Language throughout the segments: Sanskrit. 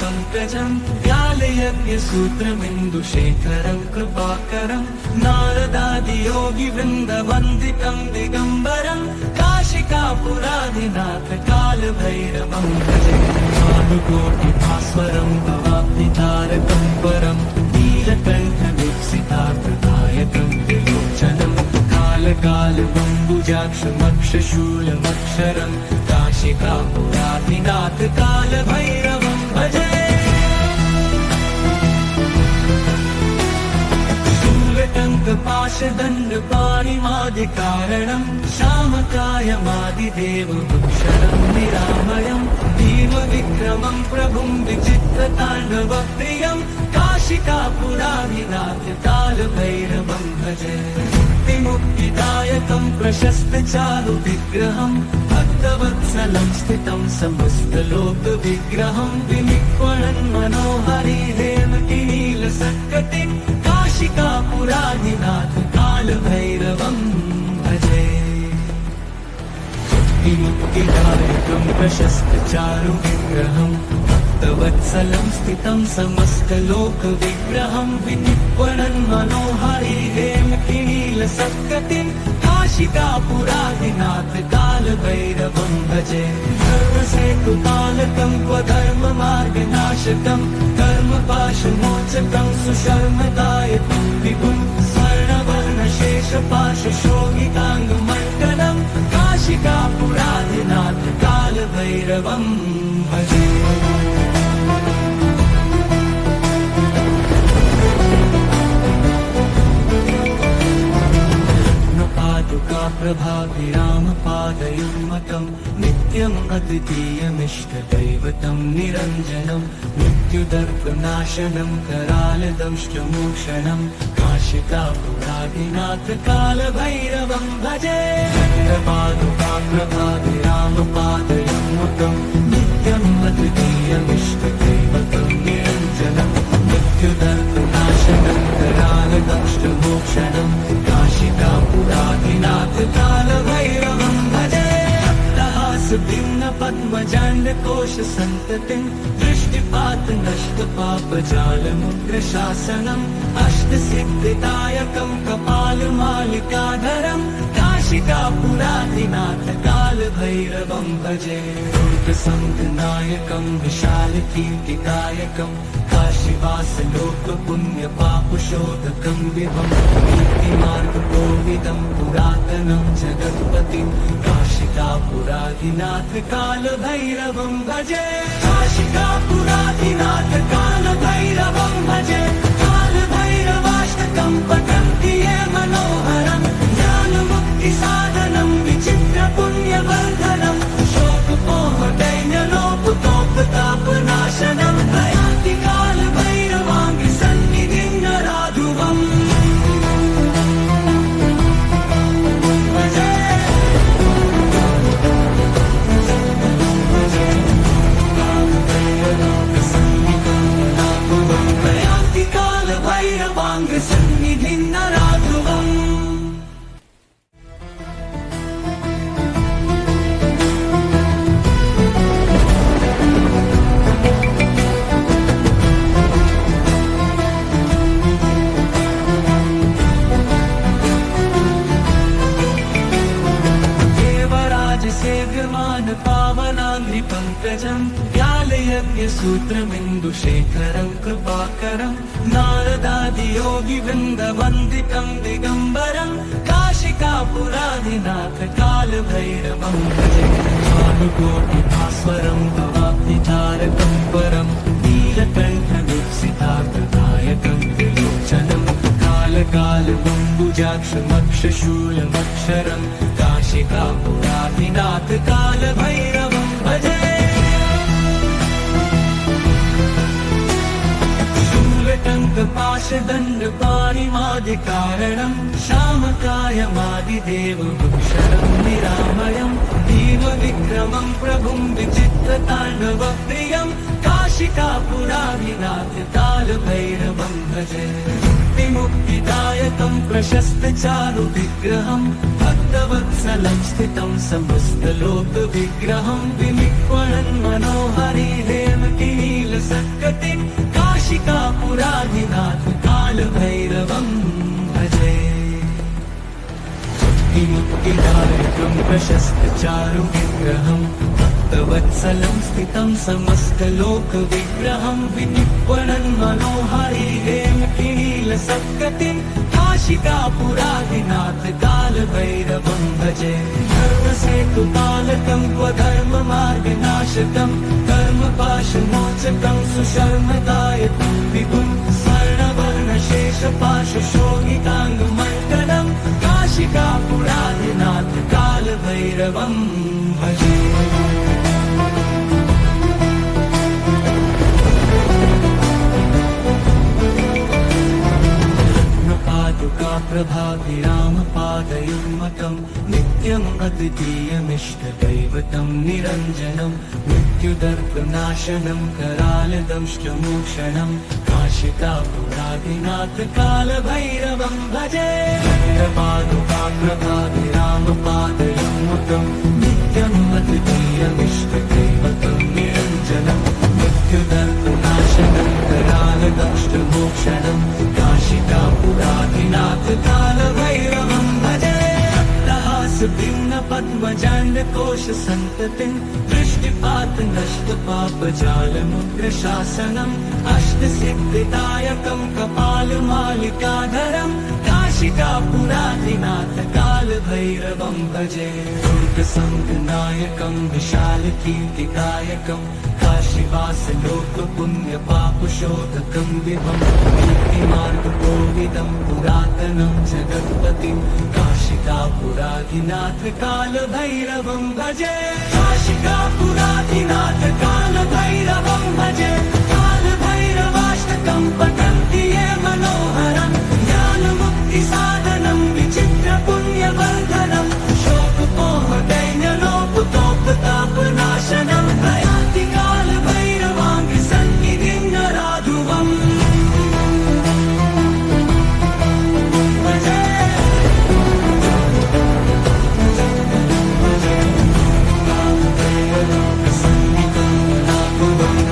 पङ्कजम् व्यालयज्ञसूत्रमिन्दुशेखरं कृपाकरं नारदादियोगिवृन्दवन्दितं दिगम्बरं काशिकापुराधिनाथ कालभैरवं भजे भानुकोटिभास्वरं भवाब्धितारकं परं नीलकण्ठवीप्सितार्थदायकं विलोचनं कालकालबम्बुजाक्षमक्षशूलमक्षरं काशिकापुराधिनाथ कालभैरवं भजे शूलटङ्कपाशदण्डपाणिमादिकारणं श्यामकायमादिदेवभूषणं निरामयं भीमविक्रमं प्रभुं विचित्रताण्डवप्रियं काशिकापुराधिनाथ कालभैरवं भजे मुक्तिदायकं प्रशस्तचारुविग्रहं भक्तवत्सलं स्थितं समस्तलोकविग्रहं विनिक्वणन् मनोहरि हेमकिनीलसत्कटिं काशिकापुराधिनाथ कालभैरवं भजे मुक्तिदायकं प्रशस्तचारुविग्रहं भक्तवत्सलं स्थितं समस्तलोकविग्रहं विनिक्वणन् मनोहरि हेमकिनीलसत्कटिं काशिकापुराधिनाथ कालभैरवं भजे सर्वसेतुपालकं स्वधर्ममार्गनाशकं कर्मपाशमोचकं सुशर्मदायकं विभुं स्वर्णवर्णशेषपाशशोभिताङ्गमण्डलं काशिकापुराधिनाथ कालभैरवं भजे प्रभाभिरामपादयुग्मकं नित्यम् अद्वितीयमिष्टदैवतं निरञ्जनं मृत्युदर्पनाशनं करालदंष्टमोक्षणं काशिकापुराधिनाथ कालभैरवं भजे प्रभाभिरामपादयुग्मकं नित्यम् अद्वितीयमिष्टदैवतं निरञ्जनं मृत्युदर्पनाशनं करालदंष्टमोक्षणं काशिकापुराधिनाथ कालभैरवं भजे भिन्न पद्मजाण्डकोश सन्ततिं दृष्टिपात नष्टपापजालमुग्रशासनम् अष्टसिद्धिदायकं कपालमालिकाधरं काशिकापुराधिनाथ कालभैरवं भजे दुर्गसङ्घनायकं विशालकीर्तिदायकं काशीवासलोकपुण्यपापशोधकं विभं नीतिमार्गकोविदं पुरातनं जगत्पतिं काशिकापुराधिनाथ कालभैरवं भजे काशिकापुराधिनाथ कालभैरवं भजे कालभैरवाष्टकं पठन्ति ये मनोहरं ज्ञानमुक्तिसाधनं विचित्रपुण्यवर्धनं शोकपोहदैन्यलोपतोपतापनाशनं प्रयान्ति कालभैरवाङ्घ्रिसन्निधिं नराधुवम् प्रयान्ति कालभैरवाङ्घ्रिसन्निधिं नराधुवम् पङ्कजं व्यालयज्ञसूत्रमिन्दुशेखरं कृपाकरं नारदादियोगिवृन्दवन्दितं दिगम्बरं काशिकापुराधिनाथ कालभैरवं भजे भानुकोटिभास्वरं भवाब्धितारकं परं नीलकण्ठवीप्सितार्थदायकं विलोचनं कालकालबम्बुजाक्षमक्षशूलमक्षरं काशिकापुराधिनाथ कालभैरवं भजे शूलटङ्कपाशदण्डपाणिमादिकारणं श्यामकायमादिदेवभूषणं निरामयं भीमविक्रमं प्रभुं विचित्रताण्डवप्रियं काशिकापुराधिनाथ कालभैरवं भजे मुक्तिदायकं प्रशस्तचारुविग्रहं भक्तवत्सलं स्थितं समस्तलोकविग्रहं विनिक्वणन् मनोहरि हेमकिनील नीलसत्कटिं काशिकापुराधिनाथ कालभैरवं भजे। मुक्तिदायकं प्रशस्तचारु विग्रहं भक्तवत्सलं स्थितं समस्तलोकविग्रहं विनिप्पणन् मनोहरि हेमकिनीलसत्कटिं काशिकापुराधिनाथ कालभैरवं भजे। धर्मसेतुपालकं स्वधर्ममार्गनाशकं कर्मपाशमोचकं सुशर्मदायकं विभुं स्वर्णवर्णशेषपाशशोभिताङ्गमण्डलं काशिकापुराधिनाथ कालभैरवं भजे। प्रभाभिरामपादयुग्मकं नित्यम् अद्वितीयमिष्टदैवतं निरञ्जनं मृत्युदर्पनाशनं करालदंष्टमोक्षणं काशिकापुराधिनाथ कालभैरवं भजे। प्रभाभिरामपादयुग्मकं नित्यम् अद्वितीयमिष्टदैवतं निरञ्जनं मृत्युदर्पनाशनं करालदंष्टमोक्षणं काशिकापुराधिनाथ कालभैरवं भजे। भिन्न पद्मजाण्डकोश सन्ततिं दृष्टिपात नष्ट पापजालमुग्रशासनम् अष्टसिद्धिदायकं कपालमालिकाधरं काशिकापुराधिनाथ कालभैरवं भजे। दुर्गसङ्गनायकं विशालकीर्तिदायकं काशीवासलोकपुण्यपापशोधकं विभं नीतिमार्गकोविदं पुरातनं जगत्पतिं काशिकापुराधिनाथ कालभैरवं भजे। काशिकापुराधिनाथ कालभैरवं भजे। कालभैरवाष्टकं पठन्ति ये मनोहरं ज्ञानमुक्तिसाधनं विचित्रपुण्यवर्धनं शोकपोहदैन्यलोपतोपतापनाशनं प्रयान्ति कालभैरवाङ्घ्रिसन्निधिं नराधुवम्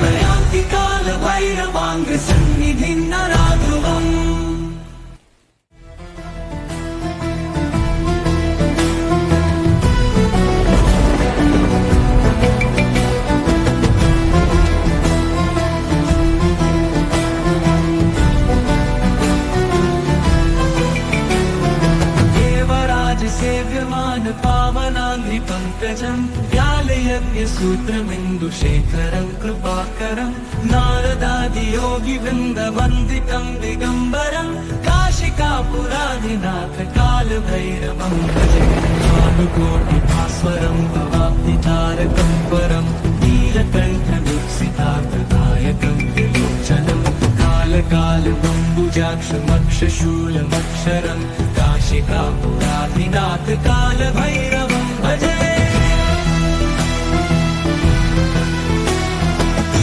प्रयान्ति कालभैरवाङ्घ्रिसन्निधिं नराधुवम्। सेव्यमान पावनाङ्घ्रिपङ्कजं व्यालयज्ञसूत्रमिन्दुशेखरं कृपाकरं नारदादियोगिवृन्दवन्दितं दिगम्बरं काशिकापुराधिनाथ कालभैरवं भजे। भानुकोटिभास्वरं भवाब्धितारकं परं नीलकण्ठवीक्षितार्थदायकं त्रिलोचनं कालकालबम्बुजाक्षमक्षशूलमक्षरं काशिकापुराधिनाथ कालभैरवं भजे।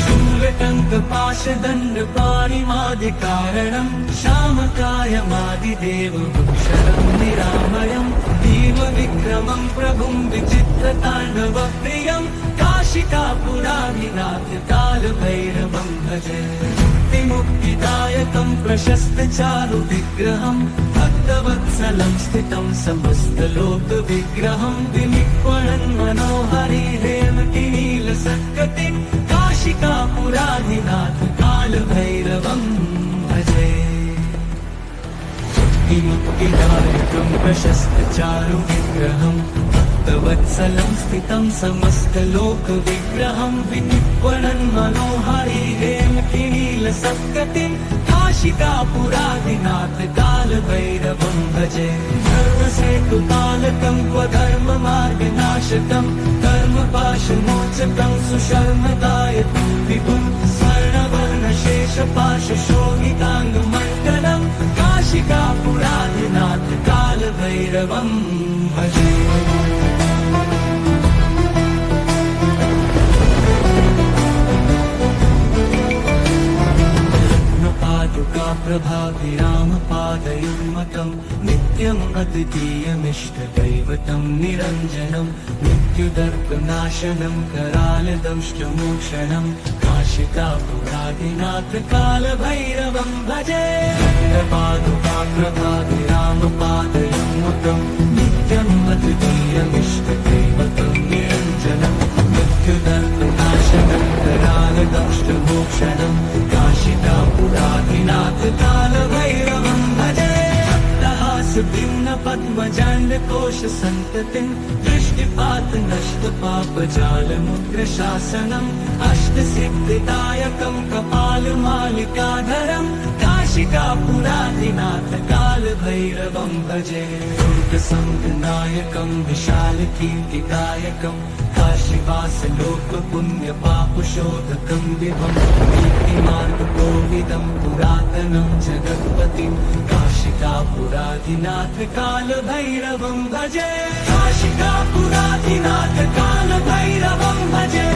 शूलटङ्कपाशदण्डपाणिमादिकारणं श्यामकायमादिदेवभूषणं निरामयं दीर्घविक्रमं प्रभुं विचित्रताण्डवप्रियं काशिकापुराधिनाथ कालभैरवं भजे। मुक्तिदायकं प्रशस्तचारु विग्रहं भक्तवत्सलं स्थितं समस्तलोकविग्रहं विनिप्पणन् मनोहरि हेमकिनीलसत्कटिं काशिकापुराधिनाथ कालभैरवं भजे। मुक्तिदायकं प्रशस्तचारु विग्रहं भक्तवत्सलं स्थितं समस्तलोकविग्रहं विनिप्पणन् मनोहरि हेमकिनीलसत्कटिं काशिकापुराधिनाथ कालभैरवं भजे। धर्मसेतुपालकं स्वधर्ममार्गनाशकं कर्मपाशमोचकं सुशर्मदायकं विभुं स्वर्णवर्णशेषपाशशोभिताङ्गमण्डलं काशिकापुराधिनाथ कालभैरवं भजे। प्रभाभिरामपादयुग्मकं नित्यम् अद्वितीयमिष्टदैवतं निरञ्जनं मृत्युदर्पनाशनं करालदंष्टमोक्षणं काशिकापुरादिनाथ कालभैरवं भजे पादुकाग्रभागिरामपादयुमुतं नित्यम् अद्वितीयमिष्टदैवतं निरञ्जनं मृत्युदर्पनाशनं करालदंष्टमोक्षणं काशिकापुरादिनाथ कालभैरवं भजे भिन्न पद्मजाण्ड कोश संततिं दृष्टिपात नष्ट पाप जाल मुद्र शासनम् अष्ट सिद्धिदायकं कपाल मालिकाधरं काशिकापुरादिनाथ काल भैरवं भजे दुर्ग संघनायकं विशाल कीर्तिदायकं काशीवास लोक पुण्य पाप शोधकं विभं नीतिमार्ग कोविदं पुरातनं जगत्पतिं काशिकापुरादिनाथ काल भैरवं भजे काशिकापुरादिनाथ काल भैरवं भजे।